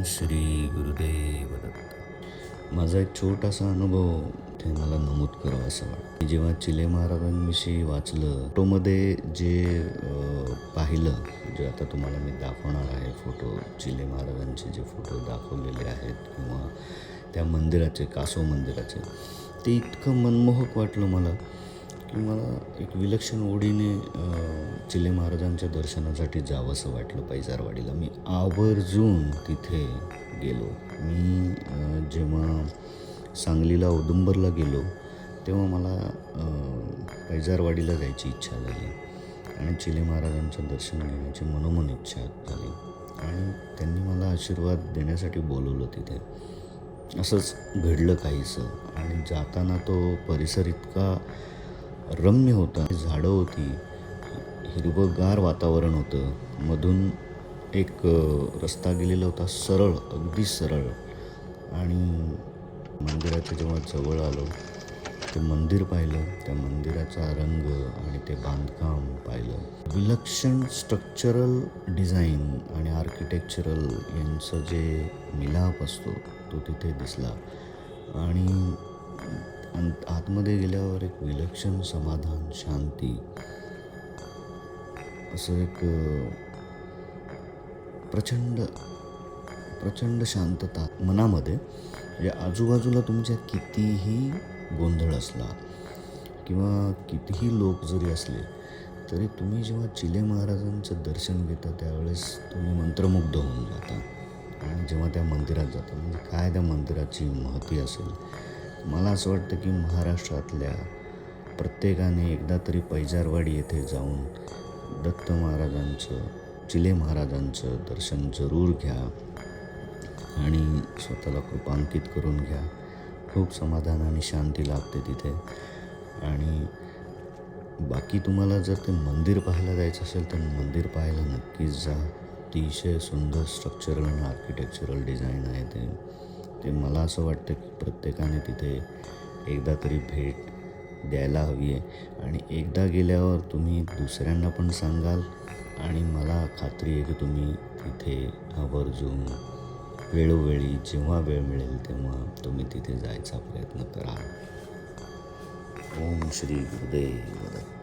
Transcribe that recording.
श्री गुरुदेव दत्त. माझा एक छोटासा अनुभव ते मला नमूद करावं असं वाटतं. जेव्हा चिले महाराजांविषयी वाचलं, फोटोमध्ये जे पाहिलं, जे आता तुम्हाला मी दाखवणार आहे फोटो, चिले महाराजांचे जे फोटो दाखवलेले आहेत किंवा त्या मंदिराचे, कासव मंदिराचे, ते इतकं मनमोहक वाटलं मला की मला एक विलक्षण ओढीने चिले महाराजांच्या दर्शनासाठी जावंसं वाटलं पैजारवाडीला. मी आवर्जून तिथे गेलो. मी जेव्हा सांगलीला औदुंबरला गेलो तेव्हा मला पैजारवाडीला जायची इच्छा झाली आणि चिले महाराजांचं दर्शन घेण्याची मनोमन इच्छा झाली आणि त्यांनी मला आशीर्वाद देण्यासाठी बोलवलं तिथे. असंच घडलं काहीसं आणि जाताना तो परिसर इतका रम्य होता. झाडं होती, हिरवंगार वातावरण होतं, मधून एक रस्ता गेलेला होता, सरळ, अगदी सरळ. आणि मंदिराच्या जेव्हा जवळ आलो, ते मंदिर पाहिलं, त्या मंदिराचा रंग आणि ते बांधकाम पाहिलं. विलक्षण स्ट्रक्चरल डिझाईन आणि आर्किटेक्चरल यांचं जे मिलाप असतो तो तिथे दिसला आणि आतमध्ये गेल्यावर एक विलक्षण समाधान, शांती, असं एक प्रचंड शांतता मनामध्ये. म्हणजे आजूबाजूला तुमच्या कितीही गोंधळ असला किंवा कितीही लोक जरी असले तरी तुम्ही जेव्हा चिले महाराजांचं दर्शन घेता त्यावेळेस तुम्ही मंत्रमुग्ध होऊन जाता. आणि जेव्हा त्या मंदिरात जाता, म्हणजे काय त्या मंदिराची महती असेल. मला असं वाटतं की महाराष्ट्रातल्या प्रत्येकाने एकदा तरी पैजारवाडी येथे जाऊन दत्त महाराजांचं, चिले महाराजांचं दर्शन जरूर घ्या आणि स्वतःला कृपांकित करून घ्या. खूप समाधान आणि शांती लाभते तिथे. आणि बाकी तुम्हाला जर ते मंदिर पाहायला जायचं असेल तर मंदिर पाहायला नक्कीच जा. अतिशय सुंदर स्ट्रक्चरल आणि आर्किटेक्चरल डिझाईन आहे ते. मला असं वाटतं की प्रत्येकाने तिथे एकदा तरी भेट द्यायला हवी आहे आणि एकदा गेल्यावर तुम्ही दुसऱ्यांना पण सांगाल आणि मला खात्री आहे की तुम्ही तिथे आवर्जून वेळोवेळी जेव्हा वेळ मिळेल तेव्हा तुम्ही तिथे जायचा प्रयत्न करा. ओम श्री गुरुदेव दत्त.